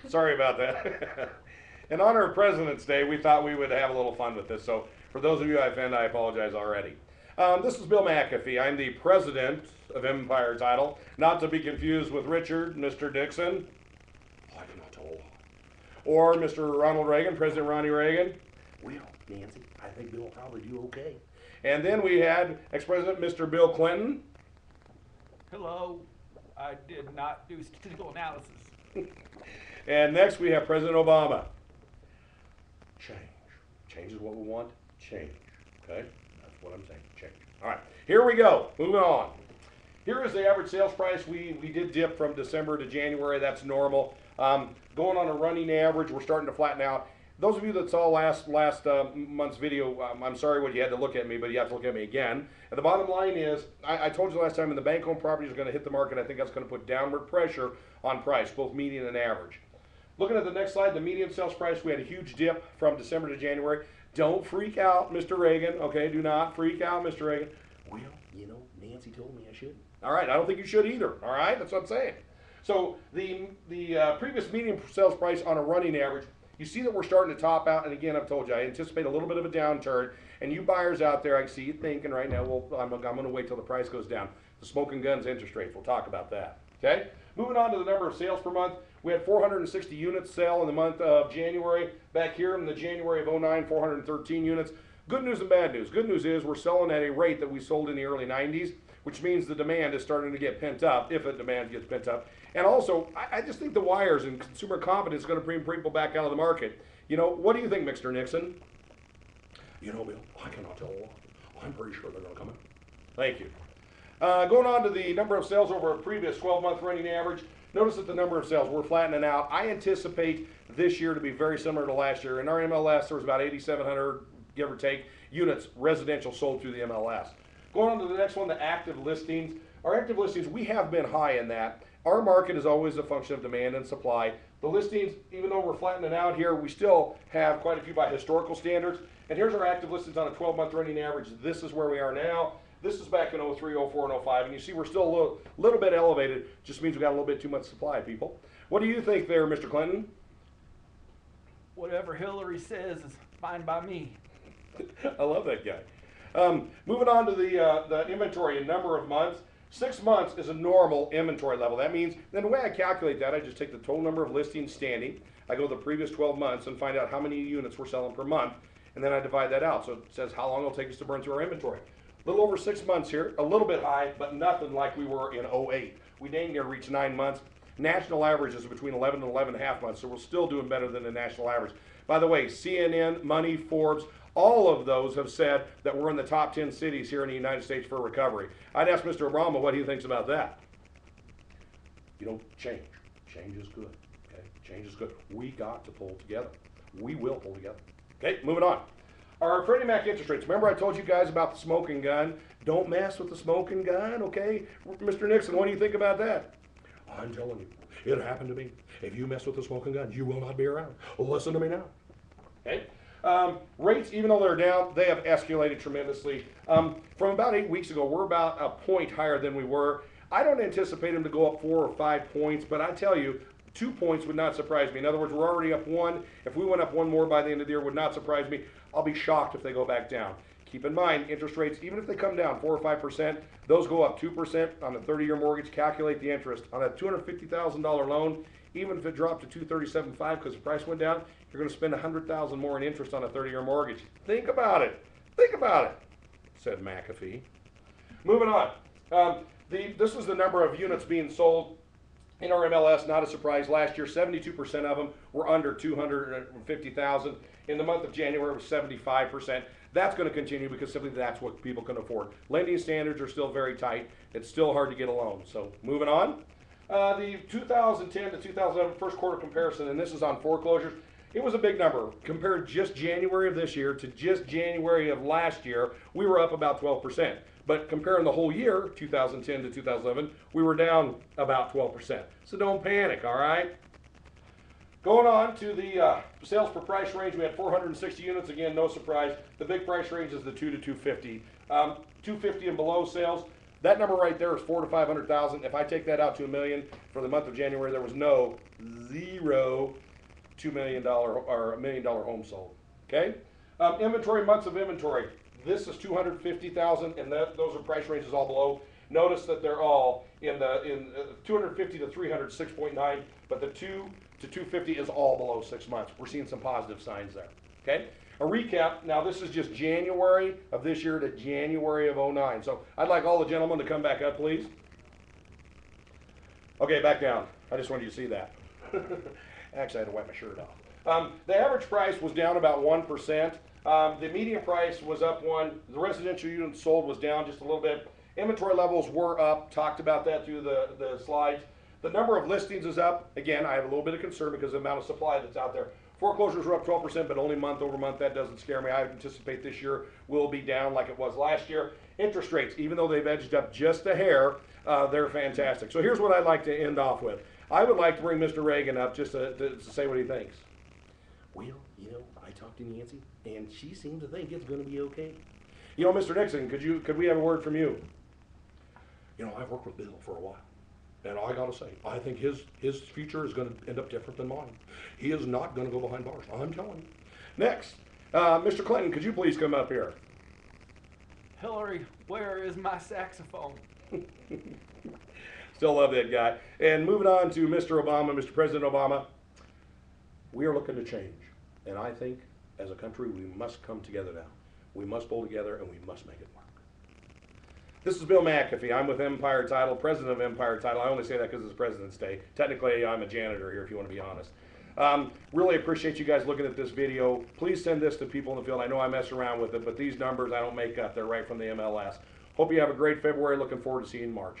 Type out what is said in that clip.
Sorry about that. In honor of President's Day, we thought we would have a little fun with this. So for those of you I offend, I apologize already. This is Bill McAfee. I'm the president of Empire Title, not to be confused with Richard, Mr. Dixon, I cannot tell, or Mr. Ronald Reagan, President Ronnie Reagan. Well, Nancy, I think Bill will probably do okay. And then we had ex-president Mr. Bill Clinton. Hello. I did not do statistical analysis. And next we have President Obama. Change. Change is what we want. Change. Okay? That's what I'm saying. Change. All right. Here we go. Moving on. Here is the average sales price. We did dip from December to January. That's normal. Going on a running average, we're starting to flatten out. Those of you that saw last month's video, I'm sorry what you had to look at me, but you have to look at me again. And the bottom line is, I told you last time, when the bank-owned properties are going to hit the market, I think that's going to put downward pressure on price, both median and average. Looking at the next slide, the median sales price, we had a huge dip from December to January. Don't freak out, Mr. Reagan, okay? Do not freak out, Mr. Reagan. Well, you know, Nancy told me I shouldn't. All right, I don't think you should either, all right? That's what I'm saying. So the previous median sales price on a running average, you see that we're starting to top out, and again, I've told you, I anticipate a little bit of a downturn, and you buyers out there, I see you thinking right now, well, I'm going to wait till the price goes down. The smoking guns interest rates, we'll talk about that, okay? Moving on to the number of sales per month, we had 460 units sell in the month of January. Back here in the January of 09, 413 units. Good news and bad news. Good news is we're selling at a rate that we sold in the early 90s, which means the demand is starting to get pent up, if the demand gets pent up. And also, I just think the wires and consumer confidence is going to bring people back out of the market. You know, what do you think, Mr. Nixon? You know, Bill, I cannot tell a lot. I'm pretty sure they're going to come in. Thank you. Going on to the number of sales over a previous 12-month running average, notice that the number of sales, we're flattening out. I anticipate this year to be very similar to last year. In our MLS, there was about 8,700, give or take, units residential sold through the MLS. Going on to the next one, the active listings. Our active listings, we have been high in that. Our market is always a function of demand and supply. The listings, even though we're flattening out here, we still have quite a few by historical standards. And here's our active listings on a 12-month running average. This is where we are now. This is back in 03, 04, and 05, and you see we're still a little bit elevated. Just means we got a little bit too much supply, people. What do you think there, Mr. Clinton? Whatever Hillary says is fine by me. I love that guy. Moving on to the inventory in number of months. 6 months is a normal inventory level. That means, then the way I calculate that, I just take the total number of listings standing, I go the previous 12 months and find out how many units we're selling per month, and then I divide that out. So it says how long it'll take us to burn through our inventory. A little over 6 months here, a little bit high, but nothing like we were in 08. We dang near reached 9 months. National average is between 11 and 11 and a half months, so we're still doing better than the national average. By the way, CNN, Money, Forbes, all of those have said that we're in the top 10 cities here in the United States for recovery. I'd ask Mr. Obama what he thinks about that. You know, change. Change is good. Okay? Change is good. We got to pull together. We will pull together. Okay, moving on. Our Freddie Mac interest rates. Remember I told you guys about the smoking gun. Don't mess with the smoking gun, okay? Mr. Nixon, what do you think about that? I'm telling you, it happened to me. If you mess with the smoking gun, you will not be around. Listen to me now. Okay? Rates, even though they're down, they have escalated tremendously. From about 8 weeks ago, we're about a point higher than we were. I don't anticipate them to go up 4 or 5 points, but I tell you, 2 points would not surprise me. In other words, we're already up 1. If we went up 1 more by the end of the year, would not surprise me. I'll be shocked if they go back down. Keep in mind, interest rates, even if they come down 4 or 5%, those go up 2% on a 30-year mortgage. Calculate the interest. On a $250,000 loan, even if it dropped to $237,500 because the price went down, you're going to spend $100,000 more in interest on a 30-year mortgage. Think about it. Think about it, said McAfee. Moving on. This is the number of units being sold in our MLS. Not a surprise. Last year, 72% of them were under $250,000. In the month of January, it was 75%. That's going to continue because simply that's what people can afford. Lending standards are still very tight. It's still hard to get a loan. So moving on. The 2010 to 2011 first quarter comparison, and this is on foreclosures, it was a big number. Compared just January of this year to just January of last year, we were up about 12%. But comparing the whole year, 2010 to 2011, we were down about 12%. So don't panic, all right? Going on to the sales per price range, we had 460 units. Again, no surprise. The big price range is the 2 to 250. 250 and below sales, That number right there is 400 to 500,000. If I take that out to $1 million for the month of January, there was zero $2 million or $1 million home sold. Okay. Inventory, months of inventory. This is 250,000, and those are price ranges all below. Notice that they're all in 250 to 300, 6.9, but the 2 to 250 is all below 6 months. We're seeing some positive signs there. Okay. A recap. Now this is just January of this year to January of 09. So I'd like all the gentlemen to come back up, please. Okay, back down. I just wanted you to see that. Actually, I had to wipe my shirt off. The average price was down about 1%. The median price was up 1. The residential units sold was down just a little bit. Inventory levels were up. Talked about that through the slides. The number of listings is up. Again, I have a little bit of concern because of the amount of supply that's out there. Foreclosures were up 12%, but only month over month. That doesn't scare me. I anticipate this year will be down like it was last year. Interest rates, even though they've edged up just a hair, they're fantastic. So here's what I'd like to end off with. I would like to bring Mr. Reagan up just to say what he thinks. Well, I talked to Nancy, and she seems to think it's going to be okay. Mr. Nixon, could we have a word from you? I've worked with Bill for a while. And I got to say, I think his future is going to end up different than mine. He is not going to go behind bars. I'm telling you. Next, Mr. Clinton, could you please come up here? Hillary, where is my saxophone? Still love that guy. And moving on to Mr. Obama, Mr. President Obama, we are looking to change. And I think, as a country, we must come together now. We must pull together, and we must make it work. This is Bill McAfee. I'm with Empire Title, president of Empire Title. I only say that because it's President's Day. Technically, I'm a janitor here, if you want to be honest. Really appreciate you guys looking at this video. Please send this to people in the field. I know I mess around with it, but these numbers I don't make up. They're right from the MLS. Hope you have a great February. Looking forward to seeing you in March.